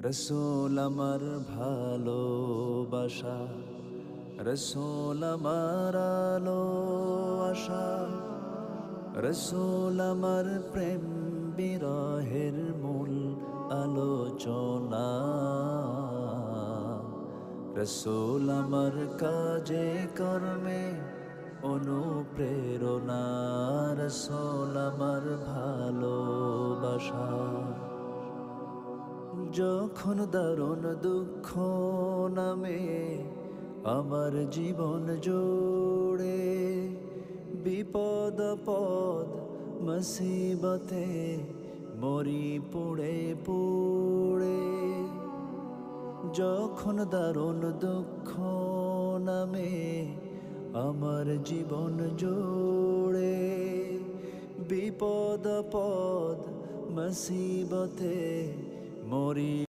রসূল আমার ভালোবাসা, রসূল আমার আলো আশা, রসূল আমার প্রেম বিরহের মূল আলোচনা। রসূল আমার কাজে কর্মে অনুপ্রেরণা, রসূল আমার ভালোবাসা। যখন দারুণ দুঃখ নামে আমার জীবন জুড়ে, বিপদ আপদ মুসিবতে মরি পুড়ে পুড়ে। যখন দারুণ দুঃখ নামে আমার জীবন জুড়ে, বিপদ আপদ মুসিবতে মরি